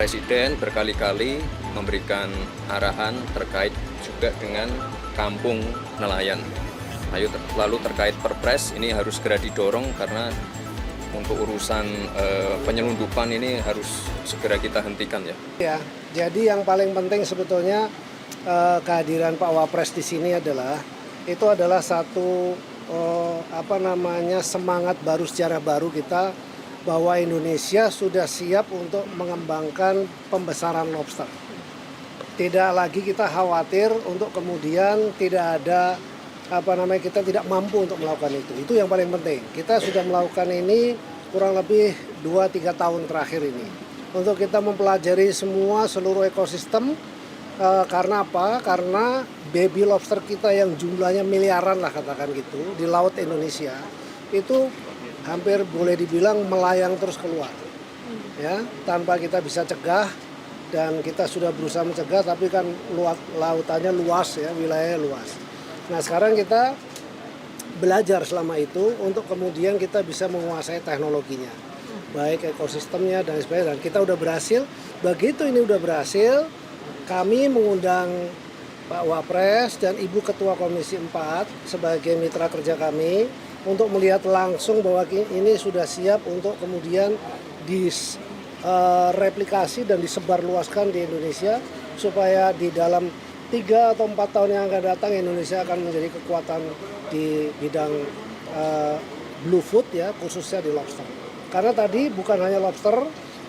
Presiden berkali-kali memberikan arahan terkait juga dengan kampung nelayan. Lalu terkait Perpres ini harus segera didorong karena untuk urusan penyelundupan ini harus segera kita hentikan ya. Ya, jadi yang paling penting sebetulnya kehadiran Pak Wapres di sini adalah satu semangat baru, sejarah baru kita bahwa Indonesia sudah siap untuk mengembangkan pembesaran lobster. Tidak lagi kita khawatir untuk kemudian tidak ada kita tidak mampu untuk melakukan itu. Itu yang paling penting. Kita sudah melakukan ini kurang lebih 2-3 tahun terakhir ini. Untuk kita mempelajari seluruh ekosistem. Karena apa? Karena baby lobster kita yang jumlahnya miliaran lah katakan gitu di laut Indonesia itu hampir boleh dibilang melayang terus keluar, ya tanpa kita bisa cegah, dan kita sudah berusaha mencegah tapi kan lautannya luas ya, wilayahnya luas. Nah sekarang kita belajar selama itu untuk kemudian kita bisa menguasai teknologinya, baik ekosistemnya dan sebagainya. Dan kita udah berhasil. Begitu ini udah berhasil, kami mengundang Pak Wapres dan Ibu Ketua Komisi 4 sebagai mitra kerja kami untuk melihat langsung bahwa ini sudah siap untuk kemudian direplikasi dan disebarluaskan di Indonesia supaya di dalam 3 atau 4 tahun yang akan datang Indonesia akan menjadi kekuatan di bidang blue food ya, khususnya di lobster. Karena tadi bukan hanya lobster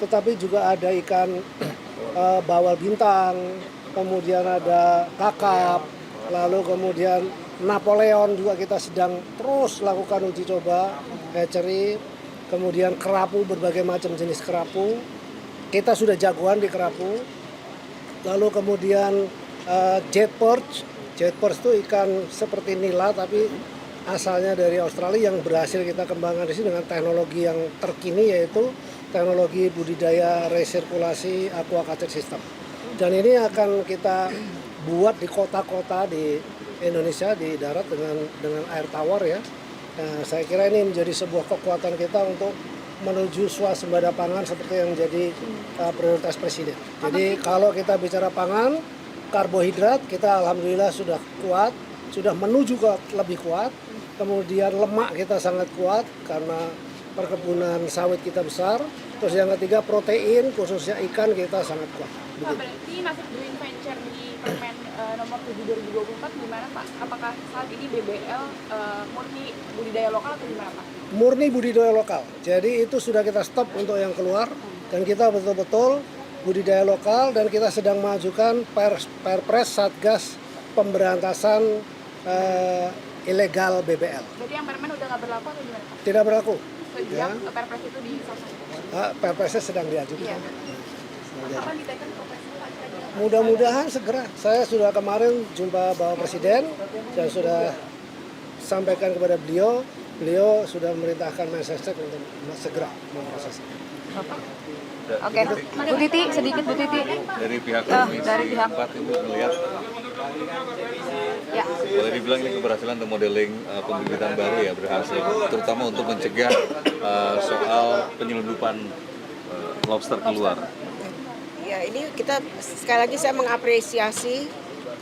tetapi juga ada ikan bawal bintang, kemudian ada kakap, lalu kemudian Napoleon juga kita sedang terus lakukan uji coba, hatchery, kemudian kerapu, berbagai macam jenis kerapu. Kita sudah jagoan di kerapu. Lalu kemudian jet perch itu ikan seperti nila tapi asalnya dari Australia yang berhasil kita kembangkan di sini dengan teknologi yang terkini, yaitu teknologi budidaya resirkulasi aquaculture system. Dan ini akan kita buat di kota-kota di Indonesia di darat dengan air tawar ya. Nah, saya kira ini menjadi sebuah kekuatan kita untuk menuju swasembada pangan seperti yang menjadi prioritas Presiden. Jadi kalau kita bicara pangan, karbohidrat kita alhamdulillah sudah kuat, sudah menuju ke lebih kuat. Kemudian lemak kita sangat kuat karena perkebunan sawit kita besar. Terus yang ketiga protein, khususnya ikan kita sangat kuat. Pak, berarti masuk joint venture di Permen nomor 7 2024 gimana Pak? Apakah saat ini BBL murni budidaya lokal atau gimana Pak? Murni budidaya lokal. Jadi itu sudah kita stop untuk yang keluar dan kita betul-betul budidaya lokal, dan kita sedang mengajukan Perpres Satgas Pemberantasan Ilegal BBL. Jadi yang permen udah nggak berlaku atau gimana Pak? Tidak berlaku. Sejak Perpres itu disahkan. Perpresnya sedang diajukan. Iya. Kapan diteken Perpres Pak? Mudah-mudahan segera. Saya sudah kemarin jumpa Bapak Presiden dan sudah sampaikan kepada beliau. Beliau sudah memerintahkan Mensesnek untuk segera memprosesnya. Oke, Bu Titi, sedikit Bu Titi. Dari pihak Komisi 4 Ibu melihat, Ya. boleh dibilang ini keberhasilan untuk modeling pembibitan baru ya, berhasil, terutama untuk mencegah soal penyelundupan lobster keluar. Ya, ini kita sekali lagi saya mengapresiasi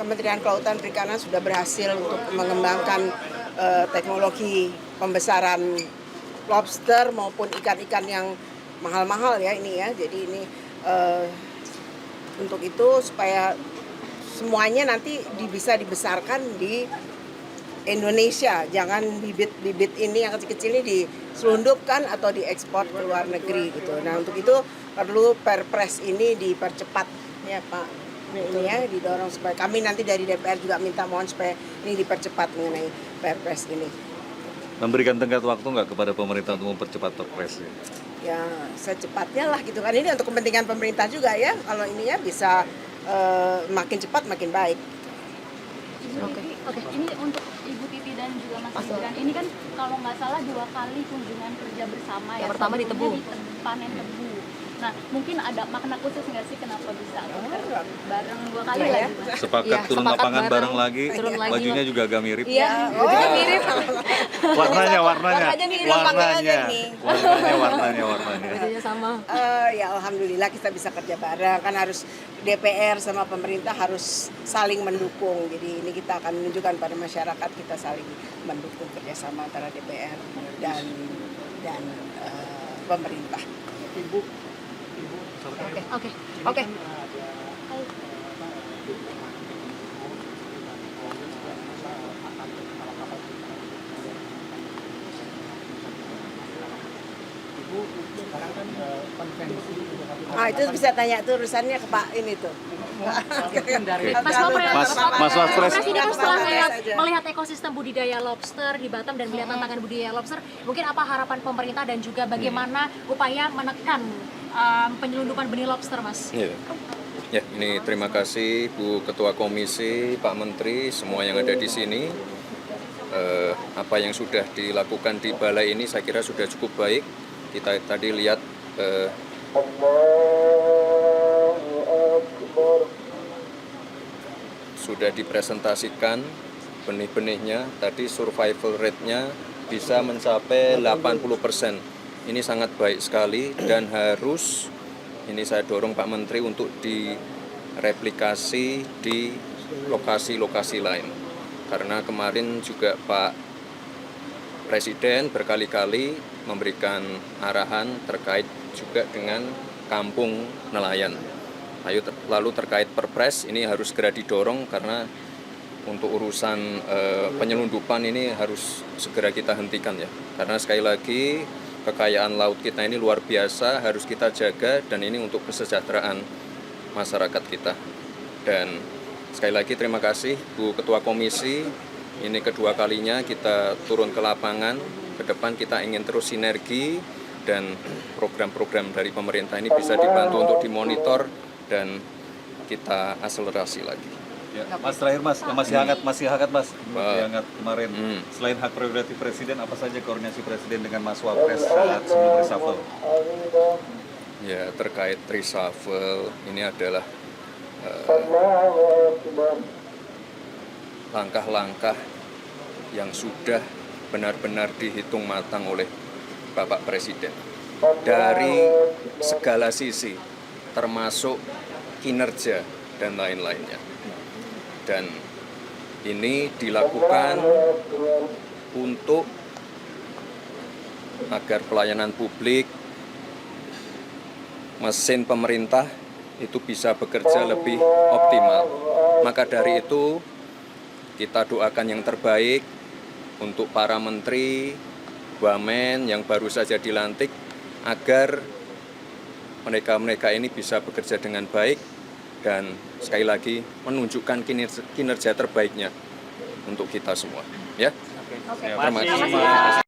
Kementerian Kelautan Perikanan sudah berhasil untuk mengembangkan teknologi pembesaran lobster maupun ikan-ikan yang mahal-mahal ya ini ya. Jadi ini untuk itu supaya semuanya nanti bisa dibesarkan di Indonesia. Jangan bibit-bibit ini yang kecil-kecil ini diselundupkan atau diekspor ke luar negeri gitu. Nah, untuk itu perlu Perpres ini dipercepat ya Pak. Ini ya didorong supaya kami nanti dari DPR juga minta mohon supaya ini dipercepat mengenai Perpres ini. Memberikan tenggat waktu nggak kepada pemerintah untuk mempercepat Perpres? Ya secepatnya lah gitu kan, ini untuk kepentingan pemerintah juga ya, kalau ini ya bisa makin cepat makin baik. Oke. Ini untuk Ibu Titi dan juga Mas Gibran. Ini kan kalau nggak salah 2 kali kunjungan kerja bersama ya. Yang pertama di Tebu. Panen tebu. Nah, mungkin ada makna khusus nggak sih kenapa bisa bareng 2 kali Iya, lagi? ya. Mas? Sepakat Iya, turun sepakat lapangan bareng bareng, lagi, turun lagi. bajunya juga agak mirip. Iya, bajunya mirip. Warnanya, Warnanya nih, lapangannya nih. warnanya. Bajunya sama. Ya alhamdulillah kita bisa kerja bareng, kan harus DPR sama pemerintah harus saling mendukung. Jadi ini kita akan menunjukkan pada masyarakat kita saling mendukung kerjasama antara DPR dan pemerintah. Oke. Itu bisa tanya tuh urusannya ke Pak ini tuh. Mas Wapres, Mas Wapres. ini kan setelah Wapres melihat ekosistem budidaya lobster di Batam dan melihat tantangan budidaya lobster, mungkin apa harapan pemerintah dan juga bagaimana upaya menekan penyelundupan benih lobster, Mas? Ya. Ya, ini terima kasih Bu Ketua Komisi, Pak Menteri, semua yang ada di sini. Apa yang sudah dilakukan di balai ini saya kira sudah cukup baik. Kita tadi lihat sudah dipresentasikan benih-benihnya, tadi survival rate-nya bisa mencapai 80%. Ini sangat baik sekali dan harus, ini saya dorong Pak Menteri untuk direplikasi di lokasi-lokasi lain. Karena kemarin juga Pak Presiden berkali-kali memberikan arahan terkait juga dengan kampung nelayan. Lalu terkait perpres ini harus segera didorong karena untuk urusan penyelundupan ini harus segera kita hentikan ya. Karena sekali lagi kekayaan laut kita ini luar biasa, harus kita jaga dan ini untuk kesejahteraan masyarakat kita. Dan sekali lagi terima kasih Bu Ketua Komisi, ini kedua kalinya kita turun ke lapangan. Ke depan kita ingin terus sinergi dan program-program dari pemerintah ini bisa dibantu untuk dimonitor dan kita akselerasi lagi. Ya, Mas terakhir Mas, yang masih hangat Mas, masih hangat kemarin. Selain hak prerogatif Presiden, apa saja koordinasi Presiden dengan Mas Wapres saat sebelum reshuffle? Ya, terkait reshuffle ini adalah langkah-langkah yang sudah benar-benar dihitung matang oleh Bapak Presiden dari segala sisi, termasuk kinerja dan lain-lainnya. Dan ini dilakukan untuk agar pelayanan publik, mesin pemerintah itu bisa bekerja lebih optimal. Maka dari itu kita doakan yang terbaik untuk para menteri, wamen yang baru saja dilantik agar mereka ini bisa bekerja dengan baik dan sekali lagi menunjukkan kinerja terbaiknya untuk kita semua. Ya. Oke. Terima kasih.